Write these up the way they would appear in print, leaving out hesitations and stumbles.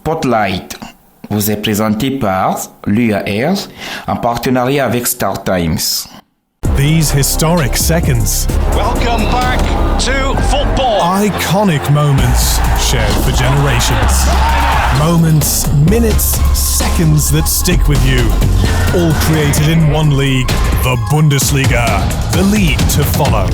Spotlight vous est présenté par l'UAR en partenariat avec StarTimes. These historic seconds. Welcome back to football. Iconic moments shared for generations. Moments, minutes, seconds that stick with you. All created in one league, the Bundesliga, the league to follow.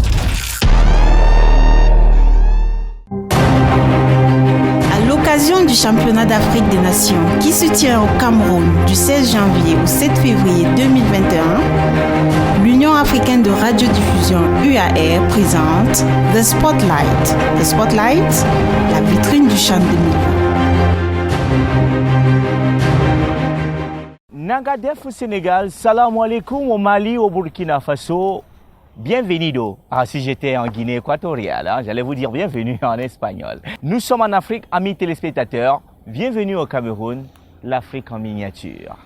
À l'occasion du championnat d'Afrique des Nations qui se tient au Cameroun du 16 janvier au 7 février 2021, l'Union africaine de radiodiffusion UAR présente The Spotlight. The Spotlight, la vitrine du CHAN 2020. Nagadef au Sénégal, salam alaikum au Mali, au Burkina Faso, bienvenido. Si j'étais en Guinée équatoriale, j'allais vous dire bienvenue en espagnol. Nous sommes en Afrique, amis téléspectateurs, bienvenue au Cameroun, l'Afrique en miniature.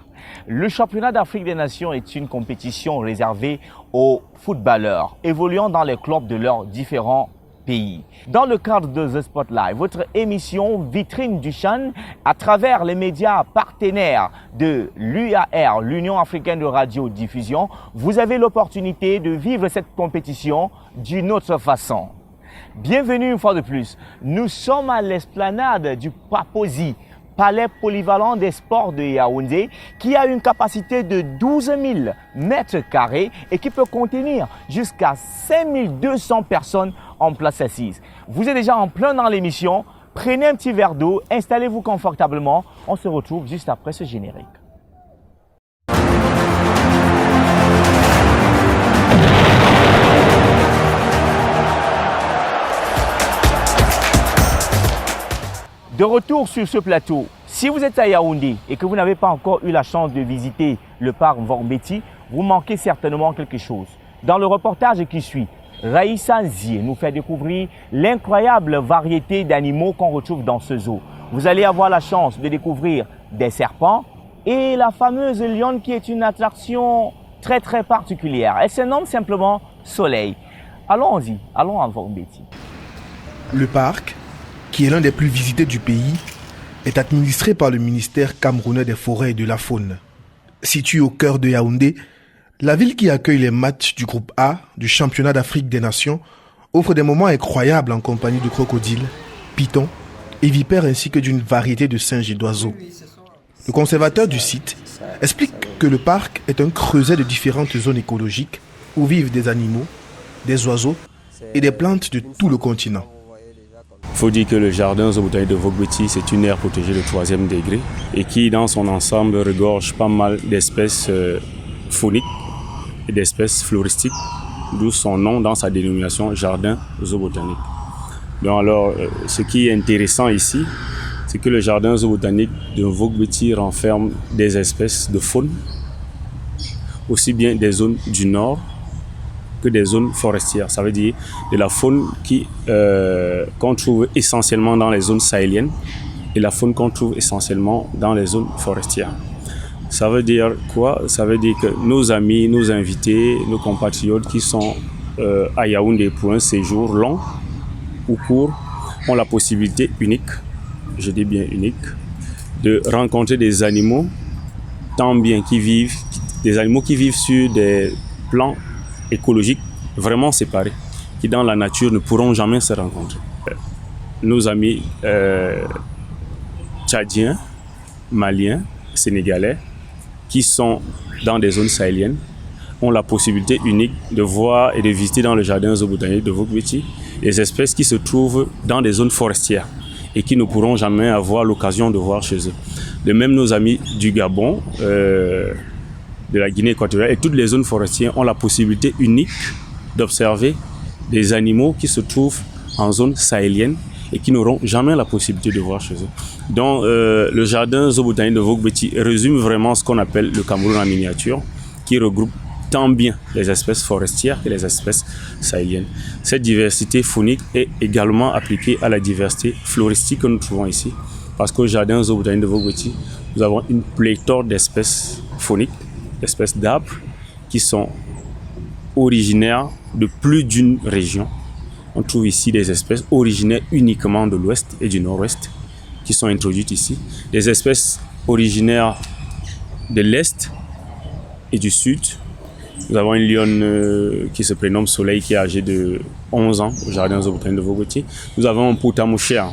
Le championnat d'Afrique des Nations est une compétition réservée aux footballeurs évoluant dans les clubs de leurs différents pays. Dans le cadre de The Spotlight, votre émission vitrine du CHAN, à travers les médias partenaires de l'UAR, l'Union africaine de radiodiffusion, vous avez l'opportunité de vivre cette compétition d'une autre façon. Bienvenue une fois de plus. Nous sommes à l'esplanade du Paposi, palais polyvalent des sports de Yaoundé, qui a une capacité de 12 000 mètres carrés et qui peut contenir jusqu'à 5 200 personnes en place assise. Vous êtes déjà en plein dans l'émission. Prenez un petit verre d'eau, installez-vous confortablement. On se retrouve juste après ce générique. De retour sur ce plateau, si vous êtes à Yaoundé et que vous n'avez pas encore eu la chance de visiter le parc Vormbeti, vous manquez certainement quelque chose. Dans le reportage qui suit, Raïssa Nzié nous fait découvrir l'incroyable variété d'animaux qu'on retrouve dans ce zoo. Vous allez avoir la chance de découvrir des serpents et la fameuse lionne qui est une attraction très particulière. Elle se nomme simplement Soleil. Allons-y, allons à Vormbeti. Le parc, qui est l'un des plus visités du pays, est administré par le ministère camerounais des forêts et de la faune. Située au cœur de Yaoundé, la ville qui accueille les matchs du groupe A du championnat d'Afrique des Nations offre des moments incroyables en compagnie de crocodiles, pythons et vipères ainsi que d'une variété de singes et d'oiseaux. Le conservateur du site explique que le parc est un creuset de différentes zones écologiques où vivent des animaux, des oiseaux et des plantes de tout le continent. Il faut dire que le jardin zoobotanique de Vormbeti, c'est une aire protégée de 3e degré et qui, dans son ensemble, regorge pas mal d'espèces fauniques et d'espèces floristiques, d'où son nom dans sa dénomination jardin zoobotanique. Donc alors, ce qui est intéressant ici, c'est que le jardin zoobotanique de Vormbeti renferme des espèces de faune, aussi bien des zones du nord que des zones forestières. Ça veut dire de la faune qu'on trouve essentiellement dans les zones sahéliennes et la faune qu'on trouve essentiellement dans les zones forestières. Ça veut dire quoi? Ça veut dire que nos amis, nos invités, nos compatriotes qui sont à Yaoundé pour un séjour long ou court ont la possibilité unique, je dis bien unique, de rencontrer des animaux tant bien des animaux qui vivent sur des plans écologiques vraiment séparés, qui dans la nature ne pourront jamais se rencontrer. Nos amis tchadiens, maliens, sénégalais, qui sont dans des zones sahéliennes, ont la possibilité unique de voir et de visiter dans le jardin zoobotanique de Vormbeti les espèces qui se trouvent dans des zones forestières et qui ne pourront jamais avoir l'occasion de voir chez eux. De même, nos amis du Gabon, de la Guinée équatoriale et toutes les zones forestières ont la possibilité unique d'observer des animaux qui se trouvent en zone sahélienne et qui n'auront jamais la possibilité de voir chez eux. Donc le jardin zoobotanique de Vormbeti résume vraiment ce qu'on appelle le Cameroun en miniature, qui regroupe tant bien les espèces forestières que les espèces sahéliennes. Cette diversité faunique est également appliquée à la diversité floristique que nous trouvons ici, parce qu'au jardin zoobotanique de Vormbeti, nous avons une pléthore d'espèces fauniques, d'espèces d'arbres qui sont originaires de plus d'une région. On trouve ici des espèces originaires uniquement de l'ouest et du nord-ouest qui sont introduites ici. Des espèces originaires de l'Est et du Sud. Nous avons une lionne qui se prénomme Soleil, qui est âgée de 11 ans au jardin zoobotanique de Vaugotier. Nous avons un poutamouchère,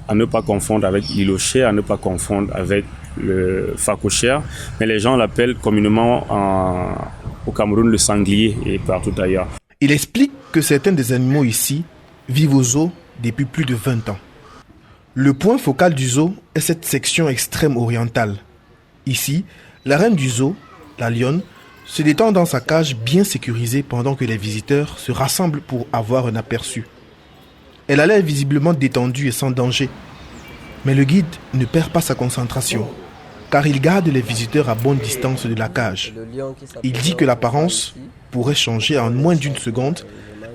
à ne pas confondre avec l'îlochère, à ne pas confondre avec le phacochère, mais les gens l'appellent communément au Cameroun le sanglier et partout ailleurs. Il explique que certains des animaux ici vivent au zoo depuis plus de 20 ans. Le point focal du zoo est cette section extrême orientale. Ici, la reine du zoo, la lionne, se détend dans sa cage bien sécurisée pendant que les visiteurs se rassemblent pour avoir un aperçu. Elle a l'air visiblement détendue et sans danger. Mais le guide ne perd pas sa concentration, car il garde les visiteurs à bonne distance de la cage. Il dit que l'apparence pourrait changer en moins d'une seconde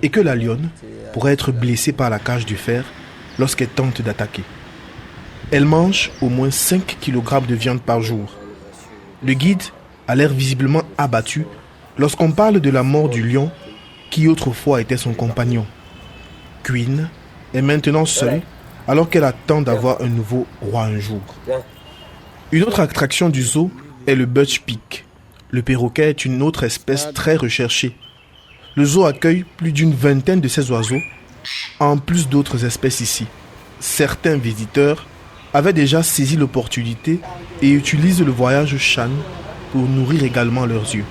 et que la lionne pourrait être blessée par la cage du fer lorsqu'elle tente d'attaquer. Elle mange au moins 5 kg de viande par jour. Le guide a l'air visiblement abattu lorsqu'on parle de la mort du lion qui autrefois était son compagnon. Queen est maintenant seule alors qu'elle attend d'avoir un nouveau roi un jour. Une autre attraction du zoo est le Butch Peak. Le perroquet est une autre espèce très recherchée. Le zoo accueille plus d'une vingtaine de ces oiseaux, en plus d'autres espèces ici. Certains visiteurs avaient déjà saisi l'opportunité et utilisent le voyage Chan pour nourrir également leurs yeux.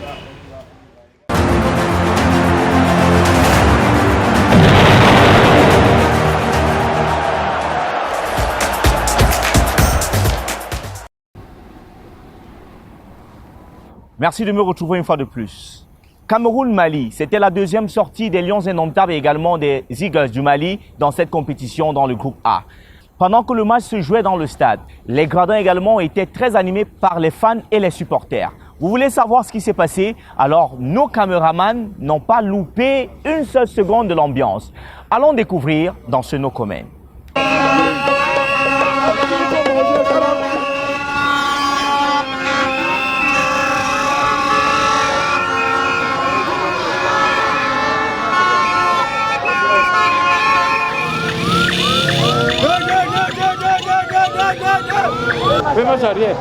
Merci de me retrouver une fois de plus. Cameroun-Mali, c'était la deuxième sortie des Lions Indomptables et également des Eagles du Mali dans cette compétition dans le groupe A. Pendant que le match se jouait dans le stade, les gradins également étaient très animés par les fans et les supporters. Vous voulez savoir ce qui s'est passé? Alors, nos caméramans n'ont pas loupé une seule seconde de l'ambiance. Allons découvrir dans ce No Comment. Fais marche arrière.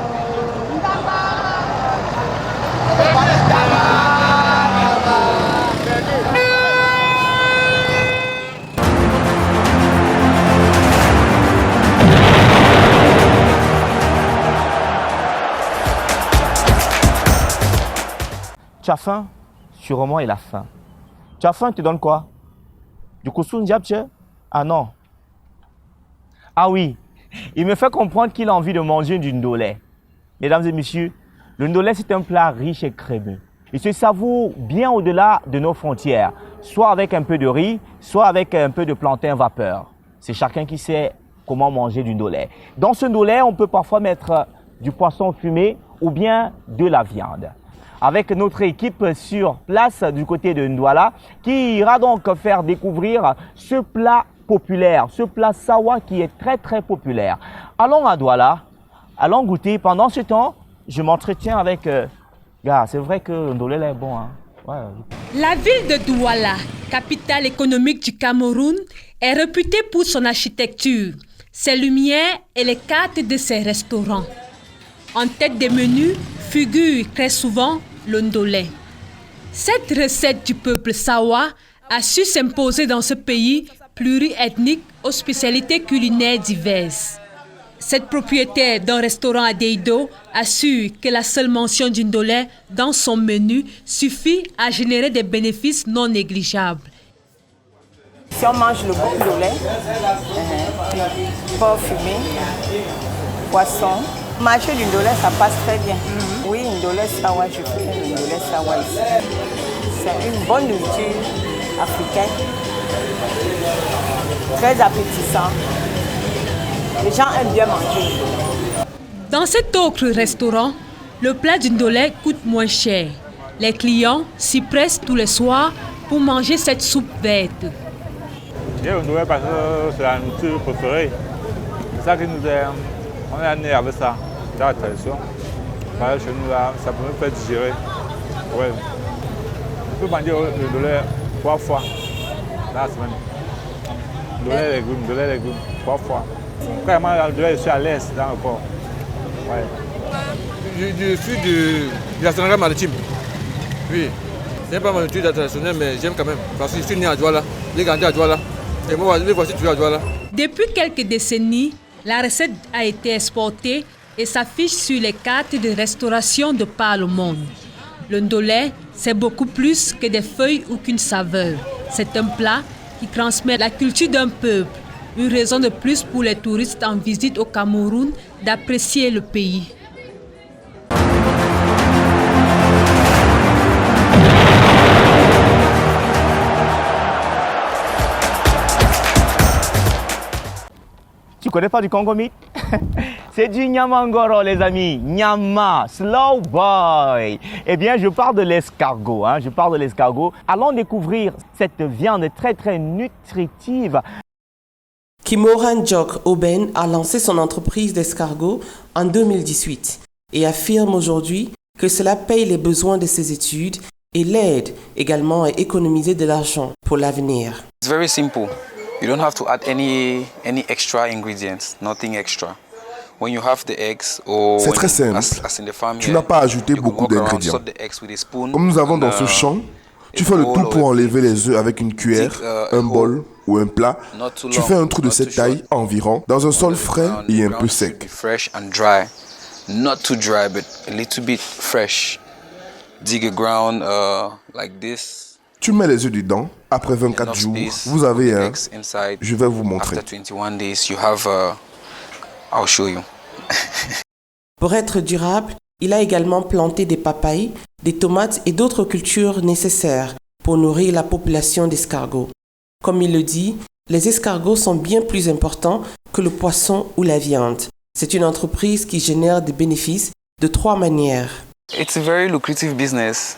Tu as faim? Sûrement il a faim. Tu as faim, tu te donnes quoi? Du couscous diabche? Ah non. Ah oui, il me fait comprendre qu'il a envie de manger du ndolé. Mesdames et messieurs, le ndolé c'est un plat riche et crémeux. Il se savoure bien au-delà de nos frontières, soit avec un peu de riz, soit avec un peu de plantain vapeur. C'est chacun qui sait comment manger du ndolé. Dans ce ndolé, on peut parfois mettre du poisson fumé ou bien de la viande. Avec notre équipe sur place du côté de Ndouala, qui ira donc faire découvrir ce plat populaire, ce plat sawa qui est très très populaire. Allons à Douala, allons goûter. Pendant ce temps, je m'entretiens avec... gars, c'est vrai que le ndolé est bon. Hein? Ouais. La ville de Douala, capitale économique du Cameroun, est réputée pour son architecture, ses lumières et les cartes de ses restaurants. En tête des menus figure très souvent le ndolé. Cette recette du peuple sawa a su s'imposer dans ce pays pluriethnique aux spécialités culinaires diverses. Cette propriétaire d'un restaurant à Deido assure que la seule mention du ndolé dans son menu suffit à générer des bénéfices non négligeables. Si on mange le bon ndolé, porc fumé, poisson, manger du ndolé, ça passe très bien. Oui, ndolé sawa, je fais le ndolé sawa ici. C'est une bonne nourriture africaine, très appétissant. Les gens aiment bien manger. Dans cet autre restaurant, le plat du ndolé coûte moins cher. Les clients s'y pressent tous les soirs pour manger cette soupe verte. J'aime le ndolé parce que c'est la nourriture préférée. C'est ça qui nous est... On est né avec ça, dans la tradition. Chez nous, là, ça peut me faire digérer. Ouais. On peut manger le ndolé 3 fois dans la semaine. Ndolé légumes, 3 fois. Vraiment, je suis à l'aise dans le corps. Ouais. Je suis de la Sénégal maritime. Oui. Ce n'est pas ma nourriture traditionnelle, mais j'aime quand même. Parce que je suis né à Douala, j'ai grandi à Douala. Et moi, les voici toujours à Douala. Depuis quelques décennies, la recette a été exportée et s'affiche sur les cartes de restauration de par le monde. Le ndolé, c'est beaucoup plus que des feuilles ou qu'une saveur. C'est un plat qui transmet la culture d'un peuple. Une raison de plus pour les touristes en visite au Cameroun d'apprécier le pays. Tu connais pas du Congo Meat? C'est du Nyamangoro, les amis. Nyama, slow boy. Eh bien, je parle de l'escargot. Je parle de l'escargot. Allons découvrir cette viande très, très nutritive. Kimora Njok Oben a lancé son entreprise d'escargot en 2018 et affirme aujourd'hui que cela paye les besoins de ses études et l'aide également à économiser de l'argent pour l'avenir. It's very simple. You don't have to add any extra ingredients, nothing extra. When you have the eggs or c'est très simple. As in the farm tu n'as pas ajouté beaucoup d'ingrédients. Comme nous avons dans ce champ, tu fais le tout pour enlever les œufs avec une cuillère, un bol ou un plat. Tu fais un trou de cette taille environ dans un sol frais et un peu sec. Fresh and dry, not too dry, but a little bit fresh. Dig a ground like this. Tu mets les œufs dedans. Après 24 jours, vous avez un. Je vais vous montrer. I'll show you. Pour être durable, il a également planté des papayes, des tomates et d'autres cultures nécessaires pour nourrir la population d'escargots. Comme il le dit, les escargots sont bien plus importants que le poisson ou la viande. C'est une entreprise qui génère des bénéfices de 3 manières. It's a very lucrative business.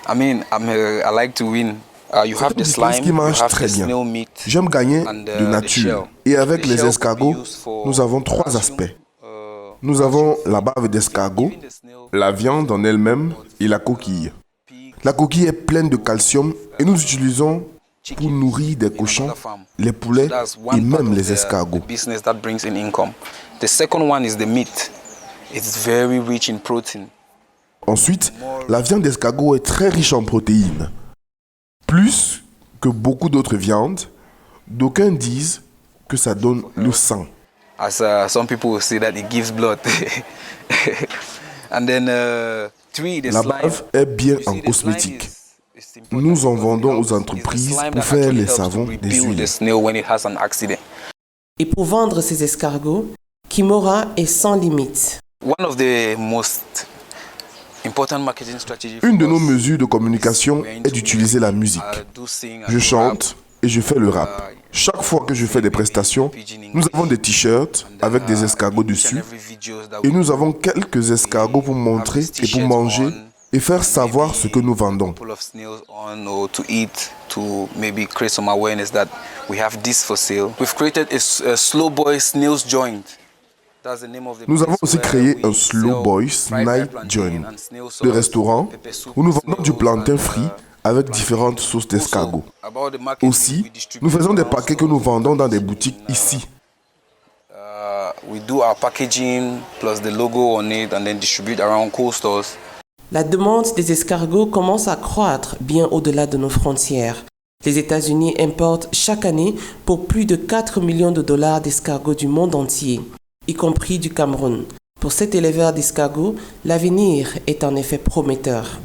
I mean, I like to win. You have the slime, qui marche très bien. J'aime gagner de nature. Et avec les escargots, nous avons 3 aspects. Nous avons la bave d'escargot, la viande en elle-même et la coquille. La coquille est pleine de calcium et nous utilisons pour nourrir des cochons, les poulets et même les escargots. The second one is the meat. It's very rich in protein. Ensuite, la viande d'escargot est très riche en protéines. Plus que beaucoup d'autres viandes, d'aucuns disent que ça donne le sang. As some people say that it gives blood. And then, la bave est bien en cosmétique. Nous en vendons aux entreprises pour faire les savons des huiles. Et pour vendre ces escargots, Kimora est sans limite. Une de nos mesures de communication est d'utiliser la musique. Je chante et je fais le rap. Chaque fois que je fais des prestations, nous avons des t-shirts avec des escargots dessus et nous avons quelques escargots pour montrer et pour manger et faire savoir ce que nous vendons. Nous avons aussi créé un Slow Boys Night Joint, le restaurant où nous vendons du plantain frit avec différentes sauces d'escargot. Aussi, nous faisons des paquets que nous vendons dans des boutiques ici. La demande des escargots commence à croître bien au-delà de nos frontières. Les États-Unis importent chaque année pour plus de 4 millions de dollars d'escargots du monde entier, y compris du Cameroun. Pour cet éleveur d'escargots, l'avenir est en effet prometteur.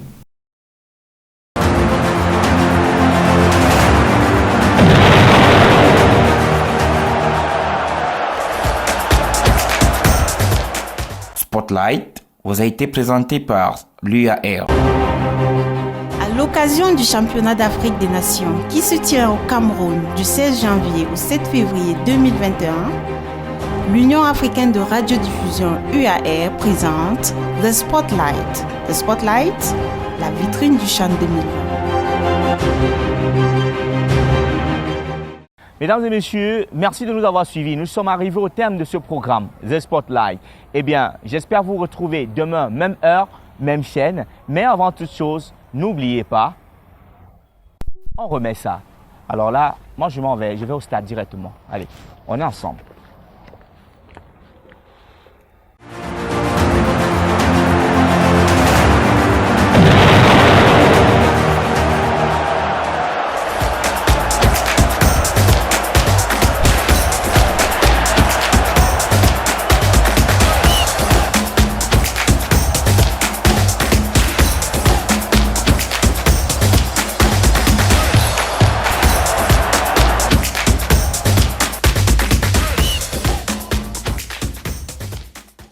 Spotlight vous a été présenté par l'UAR. À l'occasion du championnat d'Afrique des Nations qui se tient au Cameroun du 16 janvier au 7 février 2021, l'Union africaine de radiodiffusion UAR présente The Spotlight. The Spotlight, la vitrine du Chan 2020. Mesdames et messieurs, merci de nous avoir suivis. Nous sommes arrivés au terme de ce programme, The Spotlight. Eh bien, j'espère vous retrouver demain, même heure, même chaîne. Mais avant toute chose, n'oubliez pas, on remet ça. Alors là, moi je m'en vais, je vais au stade directement. Allez, on est ensemble.